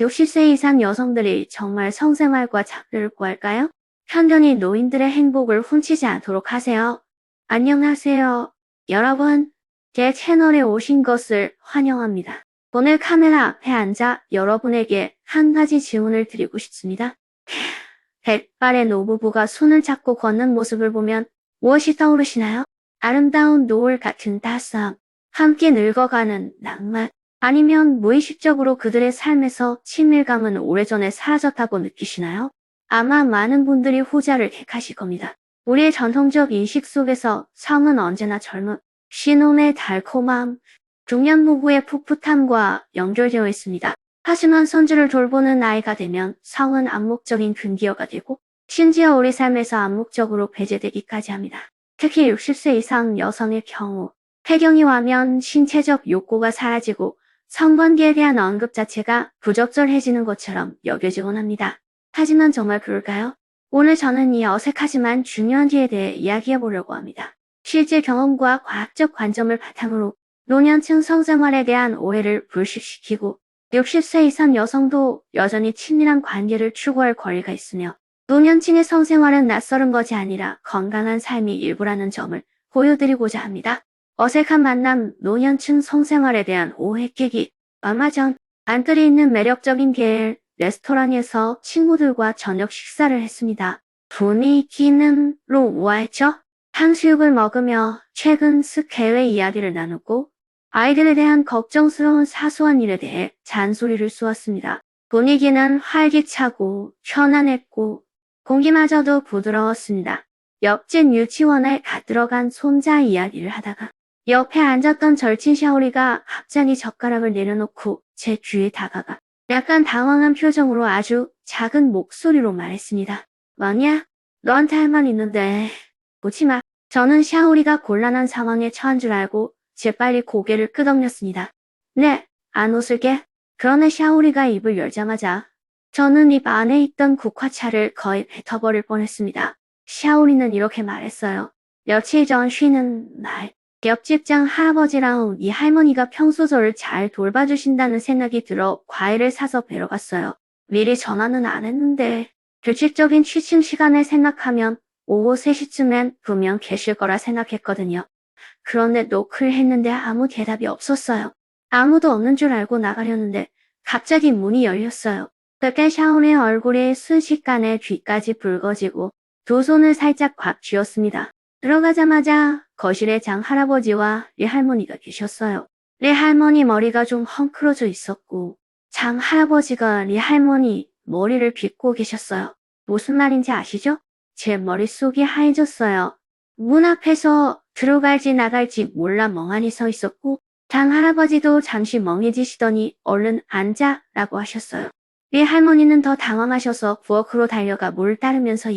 60세 이상 여성들이 정말 성생활과 자유를 구할까요? 편견이 노인들의 행복을 훔치지 않도록 하세요. 안녕하세요. 여러분, 제 채널에 오신 것을 환영합니다. 오늘 카메라 앞에 앉아 여러분에게 한 가지 질문을 드리고 싶습니다. 백발의 노부부가 손을 잡고 걷는 모습을 보면 무엇이 떠오르시나요? 아름다운 노을 같은 따스함, 함께 늙어가는 낭만, 아니면 무의식적으로 그들의 삶에서 친밀감은 오래전에 사라졌다고 느끼시나요? 아마 많은 분들이 후자를 택하실 겁니다. 우리의 전통적 인식 속에서 성은 언제나 젊음, 신혼의 달콤함, 중년 부부의 풋풋함과 연결되어 있습니다. 하지만 손주를 돌보는 나이가 되면 성은 암묵적인 금기어가 되고 심지어 우리 삶에서 암묵적으로 배제되기까지 합니다. 특히 60세 이상 여성의 경우 폐경이 와면 신체적 욕구가 사라지고 성관계에 대한 언급 자체가 부적절해지는 것처럼 여겨지곤 합니다. 하지만 정말 그럴까요? 오늘 저는 이 어색하지만 중요한 기에 대해 이야기해 보려고 합니다. 실제 경험과 과학적 관점을 바탕으로 노년층 성생활에 대한 오해를 불식시키고 60세 이상 여성도 여전히 친밀한 관계를 추구할 권리가 있으며 노년층의 성생활은 낯설은 것이 아니라 건강한 삶이 일부라는 점을 보여드리고자 합니다. 어색한 만남, 노년층 성생활에 대한 오해 깨기. 얼마 전 안뜰이 있는 매력적인 계열 레스토랑에서 친구들과 저녁 식사를 했습니다. 분위기는로 우아했죠? 탕수육을 먹으며 최근 스케외 이야기를 나누고 아이들에 대한 걱정스러운 사소한 일에 대해 잔소리를 쏘았습니다. 분위기는 활기차고 편안했고 공기마저도 부드러웠습니다. 옆집 유치원에 갓 들어간 손자 이야기를 하다가 옆에 앉았던 절친 샤오리가 갑자기 젓가락을 내려놓고 제 귀에 다가가 약간 당황한 표정으로 아주 작은 목소리로 말했습니다. 뭐냐? 너한테 할 말 있는데 보지 마. 저는 샤오리가 곤란한 상황에 처한 줄 알고 재빨리 고개를 끄덕였습니다. 네, 안 웃을게. 그러나 샤오리가 입을 열자마자 저는 입 안에 있던 국화차를 거의 뱉어버릴 뻔했습니다. 샤오리는 이렇게 말했어요. 며칠 전 쉬는 날 옆집장 할아버지랑 이 할머니가 평소 저를 잘 돌봐주신다는 생각이 들어 과일을 사서 뵈러 갔어요. 미리 전화는 안 했는데 규칙적인 취침 시간을 생각하면 오후 3시쯤엔 분명 계실 거라 생각했거든요. 그런데 노크를 했는데 아무 대답이 없었어요. 아무도 없는 줄 알고 나가려는데 갑자기 문이 열렸어요. 그때 샤오리의 얼굴이 순식간에 귀까지 붉어지고 두 손을 살짝 꽉 쥐었습니다. 들어가자마자 거실에 장 할아버지와 리 할머니가 계셨어요. 리 할머니 머리가 좀 헝클어져 있었고 장 할아버지가 리 할머니 머리를 빗고 계셨어요. 무슨 말인지 아시죠? 제 머릿속이 하얘졌어요. 문 앞에서 들어갈지 나갈지 몰라 멍하니 서 있었고 장 할아버지도 잠시 멍해지시더니 얼른 앉아 라고 하셨어요. 리 할머니는 더 당황하셔서 부엌으로 달려가 물 따르면서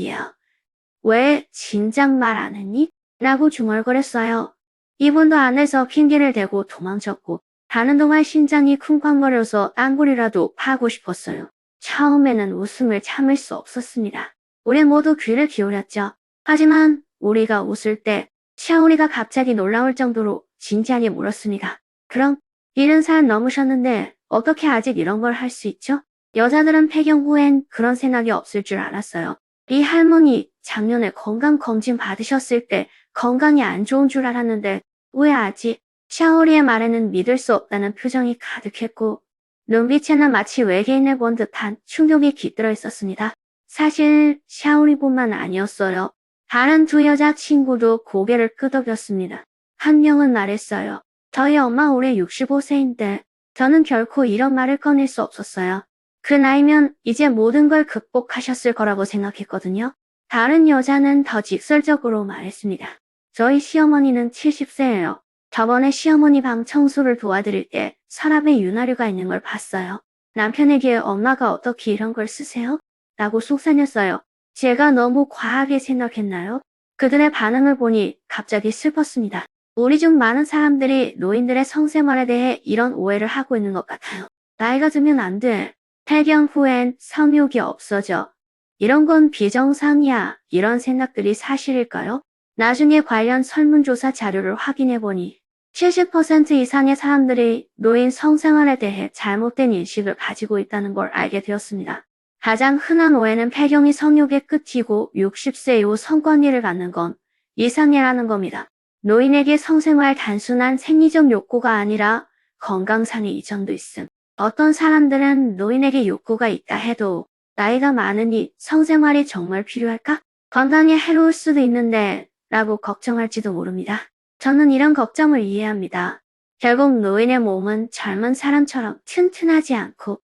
왜 진작 말 안 했니? 라고 중얼거렸어요. 이분도 안에서 핑계를 대고 도망쳤고 가는 동안 심장이 쿵쾅거려서 딴굴이라도 파고 싶었어요. 처음에는 웃음을 참을 수 없었습니다. 우리 모두 귀를 기울였죠. 하지만 우리가 웃을 때 샤오리가 갑자기 놀라울 정도로 진지하게 물었습니다. 그럼 70살 넘으셨는데 어떻게 아직 이런 걸 할 수 있죠? 여자들은 폐경 후엔 그런 생각이 없을 줄 알았어요. 이 할머니 작년에 건강검진 받으셨을 때 건강이 안 좋은 줄 알았는데 왜 아직? 샤오리의 말에는 믿을 수 없다는 표정이 가득했고 눈빛에는 마치 외계인을 본 듯한 충격이 깃들어 있었습니다. 사실 샤오리뿐만 아니었어요. 다른 두 여자 친구도 고개를 끄덕였습니다. 한 명은 말했어요. 저희 엄마 올해 65세인데 저는 결코 이런 말을 꺼낼 수 없었어요. 그 나이면 이제 모든 걸 극복하셨을 거라고 생각했거든요. 다른 여자는 더 직설적으로 말했습니다. 저희 시어머니는 70세예요. 저번에 시어머니 방 청소를 도와드릴 때 서랍에 윤활유가 있는 걸 봤어요. 남편에게 엄마가 어떻게 이런 걸 쓰세요? 라고 속삭였어요. 제가 너무 과하게 생각했나요? 그들의 반응을 보니 갑자기 슬펐습니다. 우리 중 많은 사람들이 노인들의 성생활에 대해 이런 오해를 하고 있는 것 같아요. 나이가 들면 안 돼. 폐경 후엔 성욕이 없어져. 이런 건 비정상이야. 이런 생각들이 사실일까요? 나중에 관련 설문조사 자료를 확인해보니 70% 이상의 사람들이 노인 성생활에 대해 잘못된 인식을 가지고 있다는 걸 알게 되었습니다. 가장 흔한 오해는 폐경이 성욕의 끝이고 60세 이후 성관계를 갖는 건 이상이라는 겁니다. 노인에게 성생활 단순한 생리적 욕구가 아니라 건강상의 이점도 있음. 어떤 사람들은 노인에게 욕구가 있다 해도 나이가 많으니 성생활이 정말 필요할까? 건강에 해로울 수도 있는데 라고 걱정할지도 모릅니다. 저는 이런 걱정을 이해합니다. 결국 노인의 몸은 젊은 사람처럼 튼튼하지 않고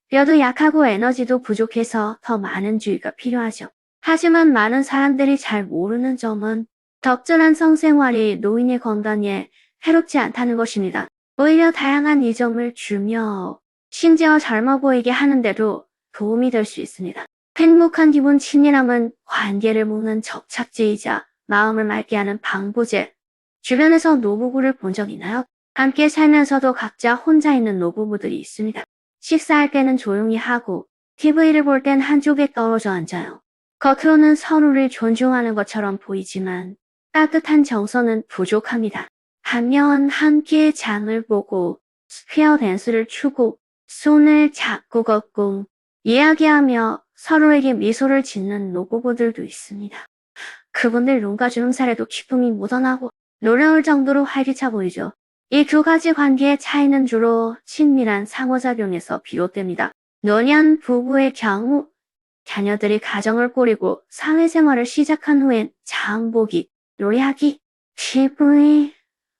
뼈도 약하고 에너지도 부족해서 더 많은 주의가 필요하죠. 하지만 많은 사람들이 잘 모르는 점은 적절한 성생활이 노인의 건강에 해롭지 않다는 것입니다. 오히려 다양한 이점을 주며 심지어 젊어 보이게 하는데도 도움이 될 수 있습니다. 행복한 기분 친밀함은 관계를 묶는 접착제이자 마음을 맑게 하는 방부제. 주변에서 노부부를 본 적 있나요? 함께 살면서도 각자 혼자 있는 노부부들이 있습니다. 식사할 때는 조용히 하고 TV를 볼 땐 한쪽에 떨어져 앉아요. 겉으로는 서로를 존중하는 것처럼 보이지만 따뜻한 정서는 부족합니다. 반면 함께 장을 보고 스퀘어 댄스를 추고 손을 잡고 걷고 이야기하며 서로에게 미소를 짓는 노부부들도 있습니다. 그분들 눈과 주름살에도 기쁨이 묻어나고 노려울 정도로 활기차 보이죠. 이 두 가지 관계의 차이는 주로 친밀한 상호작용에서 비롯됩니다. 노년 부부의 경우 자녀들이 가정을 꾸리고 사회생활을 시작한 후엔 장보기, 요리하기, TV,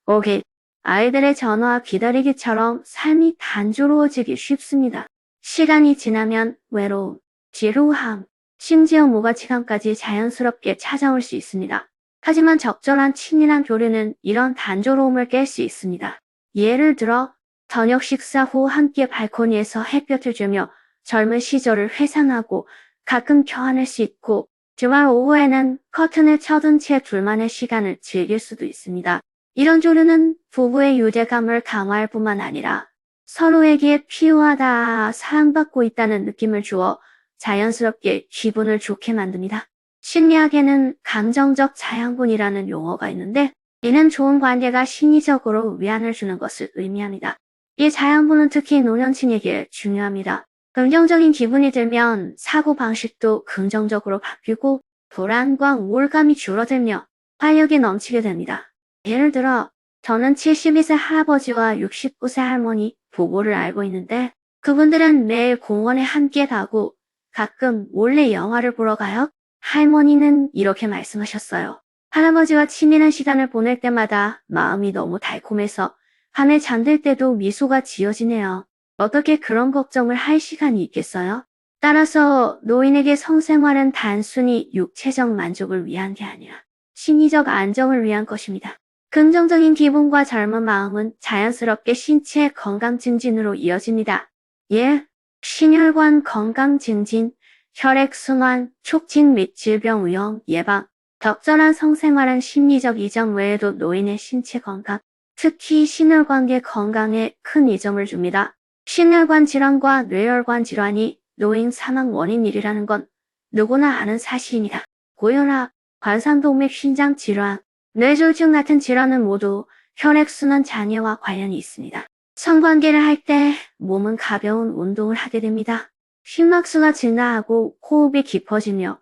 오기, 아이들의 전화 기다리기처럼 삶이 단조로워지기 쉽습니다. 시간이 지나면 외로움, 지루함, 심지어 무가치감까지 자연스럽게 찾아올 수 있습니다. 하지만 적절한 친밀한 교류는 이런 단조로움을 깰 수 있습니다. 예를 들어 저녁 식사 후 함께 발코니에서 햇볕을 쬐며 젊은 시절을 회상하고 가끔 껴안을 수 있고 주말 오후에는 커튼을 쳐둔 채 둘만의 시간을 즐길 수도 있습니다. 이런 교류는 부부의 유대감을 강화할 뿐만 아니라 서로에게 필요하다, 사랑받고 있다는 느낌을 주어 자연스럽게 기분을 좋게 만듭니다. 심리학에는 감정적 자양분이라는 용어가 있는데 이는 좋은 관계가 심리적으로 위안을 주는 것을 의미합니다. 이 자양분은 특히 노년층에게 중요합니다. 긍정적인 기분이 들면 사고방식도 긍정적으로 바뀌고 불안과 우울감이 줄어들며 활력이 넘치게 됩니다. 예를 들어 저는 72세 할아버지와 69세 할머니 부부를 알고 있는데 그분들은 매일 공원에 함께 가고 가끔 몰래 영화를 보러 가요. 할머니는 이렇게 말씀하셨어요. 할아버지와 친밀한 시간을 보낼 때마다 마음이 너무 달콤해서 밤에 잠들 때도 미소가 지어지네요. 어떻게 그런 걱정을 할 시간이 있겠어요? 따라서 노인에게 성생활은 단순히 육체적 만족을 위한 게 아니라 심리적 안정을 위한 것입니다. 긍정적인 기분과 젊은 마음은 자연스럽게 신체 건강 증진으로 이어집니다. 예, 심혈관 건강 증진, 혈액순환, 촉진 및 질병 위험 예방, 적절한 성생활은 심리적 이점 외에도 노인의 신체 건강, 특히 심혈관계 건강에 큰 이점을 줍니다. 심혈관 질환과 뇌혈관 질환이 노인 사망 원인이라는 건 누구나 아는 사실입니다. 고혈압, 관상동맥 신장 질환, 뇌졸중 같은 질환은 모두 혈액순환 장애와 관련이 있습니다. 성관계를 할 때 몸은 가벼운 운동을 하게 됩니다. 심막수가 증가하고 호흡이 깊어지며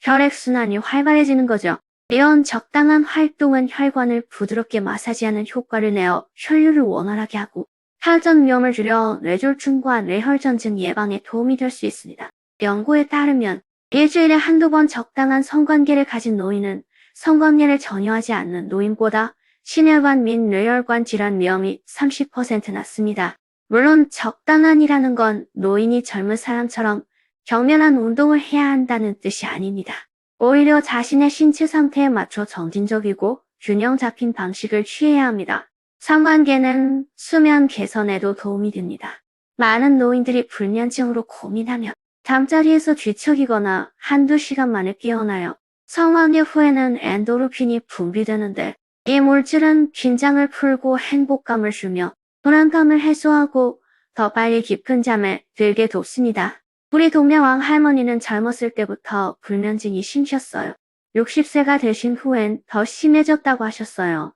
혈액순환이 활발해지는 거죠. 이런 적당한 활동은 혈관을 부드럽게 마사지하는 효과를 내어 혈류를 원활하게 하고 혈전 위험을 줄여 뇌졸중과 뇌혈전증 예방에 도움이 될 수 있습니다. 연구에 따르면 일주일에 한두 번 적당한 성관계를 가진 노인은 성관계를 전혀 하지 않는 노인보다 심혈관 및 뇌혈관 질환 위험이 30% 낮습니다. 물론 적당한이라는 건 노인이 젊은 사람처럼 격렬한 운동을 해야 한다는 뜻이 아닙니다. 오히려 자신의 신체 상태에 맞춰 점진적이고 균형 잡힌 방식을 취해야 합니다. 성관계는 수면 개선에도 도움이 됩니다. 많은 노인들이 불면증으로 고민하며 잠자리에서 뒤척이거나 한두 시간 만에 깨어나요. 성관계 후에는 엔도르핀이 분비되는데 이 물질은 긴장을 풀고 행복감을 주며 불안감을 해소하고 더 빨리 깊은 잠에 들게 돕습니다. 우리 동네왕 할머니는 젊었을 때부터 불면증이 심셨어요. 60세가 되신 후엔 더 심해졌다고 하셨어요.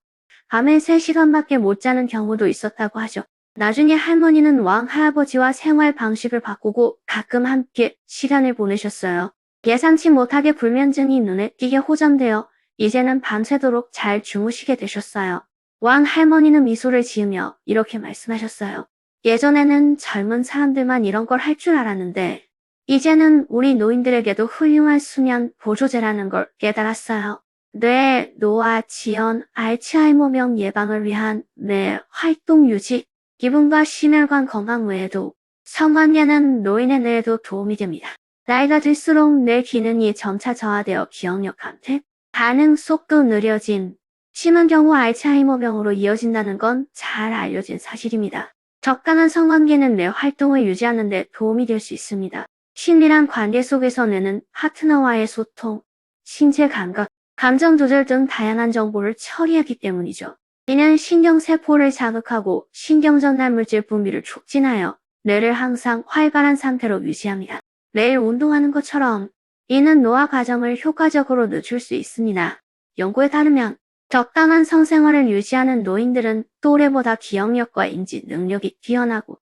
밤에 3시간밖에 못 자는 경우도 있었다고 하죠. 나중에 할머니는 왕 할아버지와 생활 방식을 바꾸고 가끔 함께 시간을 보내셨어요. 예상치 못하게 불면증이 눈에 띄게 호전되어 이제는 밤새도록 잘 주무시게 되셨어요. 왕 할머니는 미소를 지으며 이렇게 말씀하셨어요. 예전에는 젊은 사람들만 이런 걸 할 줄 알았는데 이제는 우리 노인들에게도 훌륭한 수면 보조제라는 걸 깨달았어요. 뇌, 노화, 지연, 알츠하이머병 예방을 위한 뇌 활동 유지, 기분과 심혈관 건강 외에도 성관계는 노인의 뇌에도 도움이 됩니다. 나이가 들수록 뇌 기능이 점차 저하되어 기억력 감퇴, 반응 속도 느려짐, 심한 경우 알츠하이머병으로 이어진다는 건 잘 알려진 사실입니다. 적당한 성관계는 뇌 활동을 유지하는 데 도움이 될 수 있습니다. 친밀한 관계 속에서 뇌는 파트너와의 소통, 신체 감각, 감정 조절 등 다양한 정보를 처리하기 때문이죠. 이는 신경세포를 자극하고 신경전달 물질 분비를 촉진하여 뇌를 항상 활발한 상태로 유지합니다. 매일 운동하는 것처럼 이는 노화 과정을 효과적으로 늦출 수 있습니다. 연구에 따르면 적당한 성생활을 유지하는 노인들은 또래보다 기억력과 인지 능력이 뛰어나고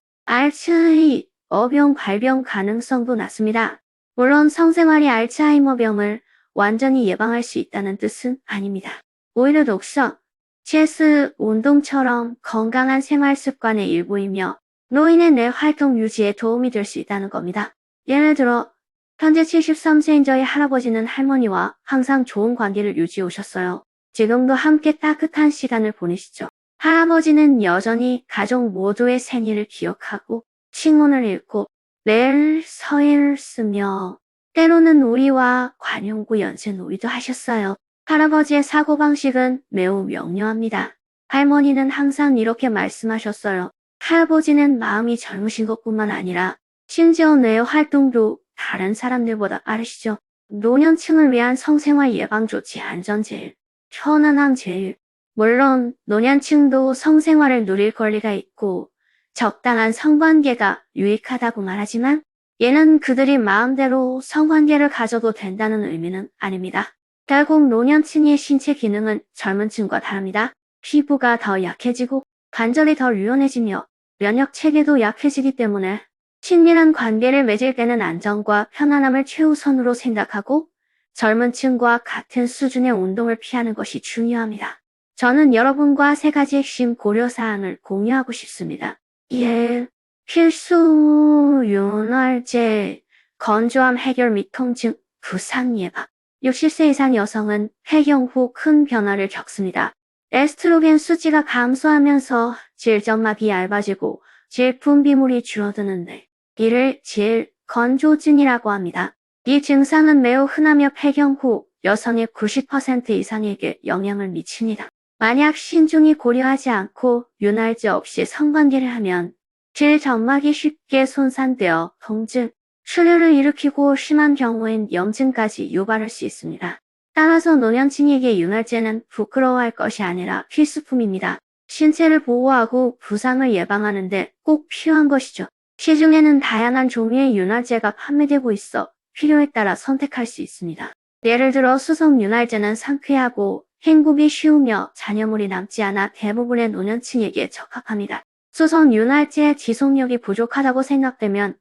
알츠하이머병 발병 가능성도 낮습니다. 물론 성생활이 알츠하이머병을 완전히 예방할 수 있다는 뜻은 아닙니다. 오히려 독서, 체스, 운동처럼 건강한 생활 습관의 일부이며 노인의 뇌 활동 유지에 도움이 될 수 있다는 겁니다. 예를 들어 현재 73세인 저희 할아버지는 할머니와 항상 좋은 관계를 유지해 오셨어요. 지금도 함께 따뜻한 시간을 보내시죠. 할아버지는 여전히 가족 모두의 생일을 기억하고 칭혼을 읽고 매일 서예를 쓰며 때로는 우리와 관용구 연세 놀이도 하셨어요. 할아버지의 사고방식은 매우 명료합니다. 할머니는 항상 이렇게 말씀하셨어요. 할아버지는 마음이 젊으신 것뿐만 아니라 심지어 뇌 활동도 다른 사람들보다 빠르시죠. 노년층을 위한 성생활 예방조치 안전제일, 편안함 제일. 물론 노년층도 성생활을 누릴 권리가 있고 적당한 성관계가 유익하다고 말하지만 얘는 그들이 마음대로 성관계를 가져도 된다는 의미는 아닙니다. 결국 노년층의 신체 기능은 젊은 층과 다릅니다. 피부가 더 약해지고 관절이 더 유연해지며 면역 체계도 약해지기 때문에 친밀한 관계를 맺을 때는 안정과 편안함을 최우선으로 생각하고 젊은 층과 같은 수준의 운동을 피하는 것이 중요합니다. 저는 여러분과 3가지 핵심 고려사항을 공유하고 싶습니다. 1. 필수 윤활제, 건조함 해결 및 통증, 부상 예방. 60세 이상 여성은 폐경 후 큰 변화를 겪습니다. 에스트로겐 수치가 감소하면서 질점막이 얇아지고 질 분비물이 줄어드는데 이를 질 건조증이라고 합니다. 이 증상은 매우 흔하며 폐경 후 여성의 90% 이상에게 영향을 미칩니다. 만약 신중히 고려하지 않고 윤활제 없이 성관계를 하면 질 점막이 쉽게 손상되어 통증, 출혈을 일으키고 심한 경우엔 염증까지 유발할 수 있습니다. 따라서 노년층에게 윤활제는 부끄러워할 것이 아니라 필수품입니다. 신체를 보호하고 부상을 예방하는 데 꼭 필요한 것이죠. 시중에는 다양한 종류의 윤활제가 판매되고 있어 필요에 따라 선택할 수 있습니다. 예를 들어 수성 윤활제는 상쾌하고 헹구기 쉬우며 잔여물이 남지 않아 대부분의 노년층에게 적합합니다. 수성 윤활제의 지속력이 부족하다고 생각되면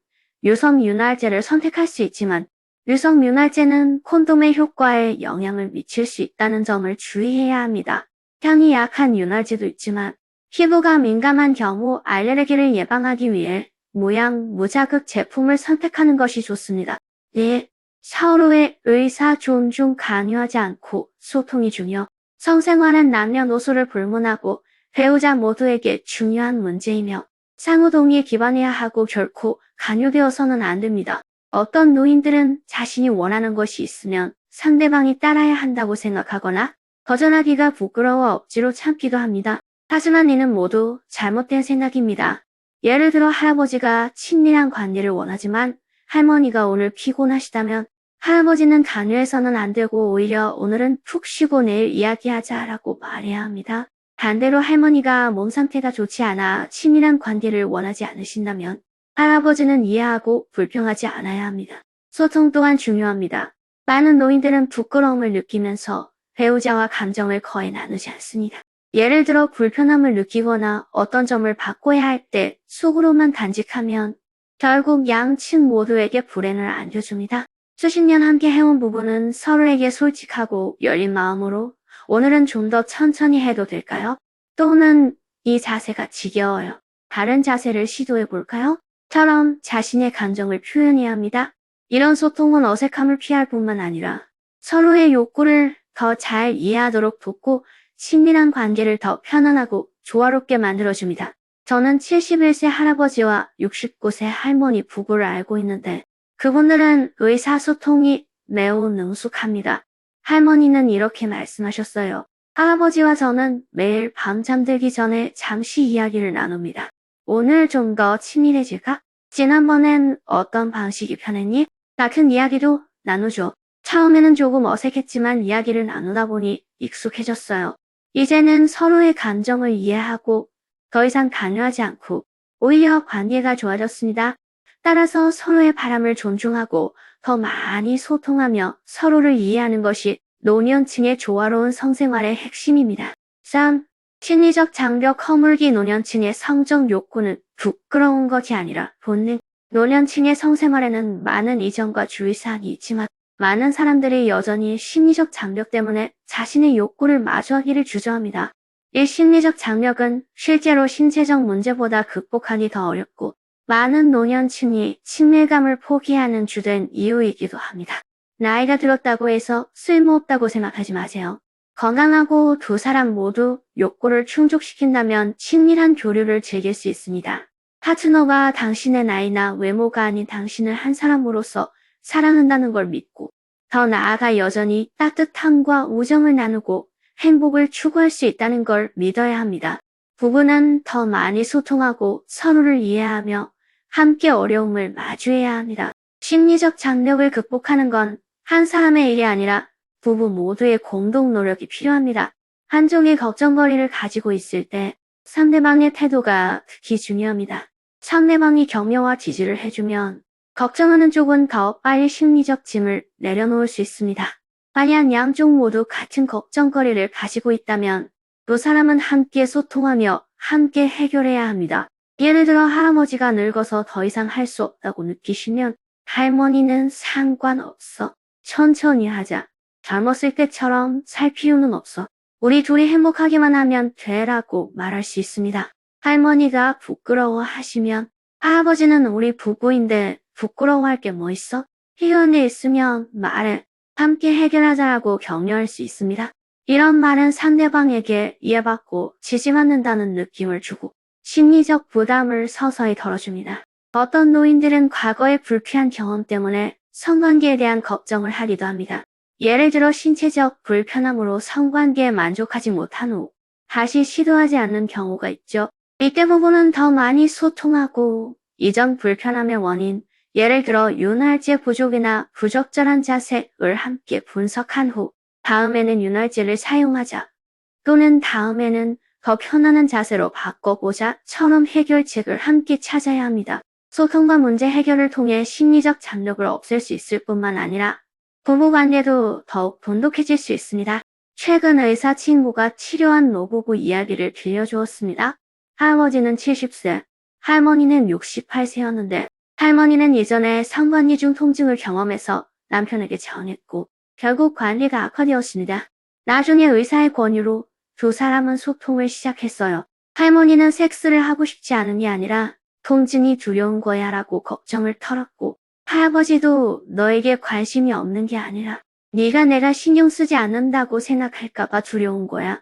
유성 윤활제를 선택할 수 있지만 유성 윤활제는 콘돔의 효과에 영향을 미칠 수 있다는 점을 주의해야 합니다. 향이 약한 윤활제도 있지만 피부가 민감한 경우 알레르기를 예방하기 위해 무향, 무자극 제품을 선택하는 것이 좋습니다. 네, 서로의 의사 존중 강요하지 않고 소통이 중요. 성생활은 남녀노소를 불문하고 배우자 모두에게 중요한 문제이며 상호 동의에 기반해야 하고 결코 강요되어서는 안 됩니다. 어떤 노인들은 자신이 원하는 것이 있으면 상대방이 따라야 한다고 생각하거나 거절하기가 부끄러워 억지로 참기도 합니다. 하지만 이는 모두 잘못된 생각입니다. 예를 들어 할아버지가 친밀한 관계를 원하지만 할머니가 오늘 피곤하시다면 할아버지는 강요해서는 안 되고 오히려 오늘은 푹 쉬고 내일 이야기하자라고 말해야 합니다. 반대로 할머니가 몸 상태가 좋지 않아 친밀한 관계를 원하지 않으신다면 할아버지는 이해하고 불평하지 않아야 합니다. 소통 또한 중요합니다. 많은 노인들은 부끄러움을 느끼면서 배우자와 감정을 거의 나누지 않습니다. 예를 들어 불편함을 느끼거나 어떤 점을 바꿔야 할 때 속으로만 간직하면 결국 양측 모두에게 불행을 안겨줍니다. 수십 년 함께 해온 부부는 서로에게 솔직하고 열린 마음으로 오늘은 좀 더 천천히 해도 될까요? 또는 이 자세가 지겨워요. 다른 자세를 시도해 볼까요? 처럼 자신의 감정을 표현해야 합니다. 이런 소통은 어색함을 피할 뿐만 아니라 서로의 욕구를 더 잘 이해하도록 돕고 친밀한 관계를 더 편안하고 조화롭게 만들어줍니다. 저는 71세 할아버지와 69세 할머니 부부를 알고 있는데 그분들은 의사소통이 매우 능숙합니다. 할머니는 이렇게 말씀하셨어요. 할아버지와 저는 매일 밤 잠들기 전에 잠시 이야기를 나눕니다. 오늘 좀 더 친밀해질까? 지난번엔 어떤 방식이 편했니? 같은 이야기도 나누죠. 처음에는 조금 어색했지만 이야기를 나누다 보니 익숙해졌어요. 이제는 서로의 감정을 이해하고 더 이상 강요하지 않고 오히려 관계가 좋아졌습니다. 따라서 서로의 바람을 존중하고 더 많이 소통하며 서로를 이해하는 것이 노년층의 조화로운 성생활의 핵심입니다. 3. 심리적 장벽 허물기. 노년층의 성적 욕구는 부끄러운 것이 아니라 본능. 노년층의 성생활에는 많은 이전과 주의사항이 있지만 많은 사람들이 여전히 심리적 장벽 때문에 자신의 욕구를 마주하기를 주저합니다. 이 심리적 장벽은 실제로 신체적 문제보다 극복하기 더 어렵고 많은 노년층이 친밀감을 포기하는 주된 이유이기도 합니다. 나이가 들었다고 해서 쓸모없다고 생각하지 마세요. 건강하고 두 사람 모두 욕구를 충족시킨다면 친밀한 교류를 즐길 수 있습니다. 파트너가 당신의 나이나 외모가 아닌 당신을 한 사람으로서 사랑한다는 걸 믿고 더 나아가 여전히 따뜻함과 우정을 나누고 행복을 추구할 수 있다는 걸 믿어야 합니다. 부부는 더 많이 소통하고 서로를 이해하며 함께 어려움을 마주해야 합니다. 심리적 장벽을 극복하는 건 한 사람의 일이 아니라 부부 모두의 공동 노력이 필요합니다. 한쪽이 걱정거리를 가지고 있을 때 상대방의 태도가 특히 중요합니다. 상대방이 격려와 지지를 해주면 걱정하는 쪽은 더 빨리 심리적 짐을 내려놓을 수 있습니다. 만약 양쪽 모두 같은 걱정거리를 가지고 있다면 두 사람은 함께 소통하며 함께 해결해야 합니다. 예를 들어 할아버지가 늙어서 더 이상 할 수 없다고 느끼시면 할머니는 상관없어. 천천히 하자. 젊었을 때처럼 살 필요는 없어. 우리 둘이 행복하기만 하면 돼라고 말할 수 있습니다. 할머니가 부끄러워하시면 할아버지는 우리 부부인데 부끄러워할 게 뭐 있어? 필요한 일 있으면 말해. 함께 해결하자라고 격려할 수 있습니다. 이런 말은 상대방에게 이해받고 지지받는다는 느낌을 주고 심리적 부담을 서서히 덜어줍니다. 어떤 노인들은 과거의 불쾌한 경험 때문에 성관계에 대한 걱정을 하기도 합니다. 예를 들어 신체적 불편함으로 성관계에 만족하지 못한 후 다시 시도하지 않는 경우가 있죠. 이때 부부는 더 많이 소통하고 이전 불편함의 원인, 예를 들어 윤활제 부족이나 부적절한 자세를 함께 분석한 후 다음에는 윤활제를 사용하자 또는 다음에는 더 편안한 자세로 바꿔보자처럼 해결책을 함께 찾아야 합니다. 소통과 문제 해결을 통해 심리적 장벽을 없앨 수 있을 뿐만 아니라 부부관계도 더욱 돈독해질 수 있습니다. 최근 의사 친구가 치료한 노부부 이야기를 들려주었습니다. 할아버지는 70세, 할머니는 68세였는데 할머니는 예전에 성관계중 통증을 경험해서 남편에게 전했고 결국 관계가 악화되었습니다. 나중에 의사의 권유로 두 사람은 소통을 시작했어요. 할머니는 섹스를 하고 싶지 않은 게 아니라 통증이 두려운 거야 라고 걱정을 털었고 할아버지도 너에게 관심이 없는 게 아니라 네가 내가 신경 쓰지 않는다고 생각할까봐 두려운 거야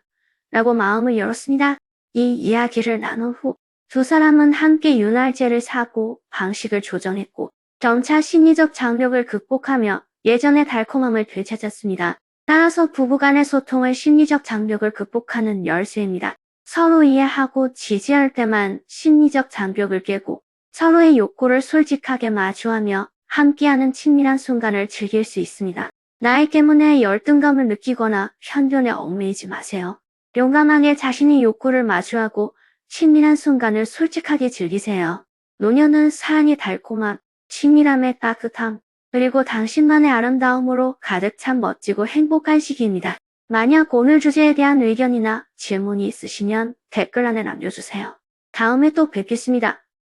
라고 마음을 열었습니다. 이 이야기를 나눈 후 두 사람은 함께 윤활제를 사고 방식을 조정했고 점차 심리적 장벽을 극복하며 예전의 달콤함을 되찾았습니다. 따라서 부부간의 소통은 심리적 장벽을 극복하는 열쇠입니다. 서로 이해하고 지지할 때만 심리적 장벽을 깨고 서로의 욕구를 솔직하게 마주하며 함께하는 친밀한 순간을 즐길 수 있습니다. 나이 때문에 열등감을 느끼거나 편견에 얽매이지 마세요. 용감하게 자신의 욕구를 마주하고 친밀한 순간을 솔직하게 즐기세요. 노년은 사랑의 달콤함, 친밀함의 따뜻함, 그리고 당신만의 아름다움으로 가득 찬 멋지고 행복한 시기입니다. 만약 오늘 주제에 대한 의견이나 질문이 있으시면 댓글란에 남겨주세요. 다음에 또 뵙겠습니다.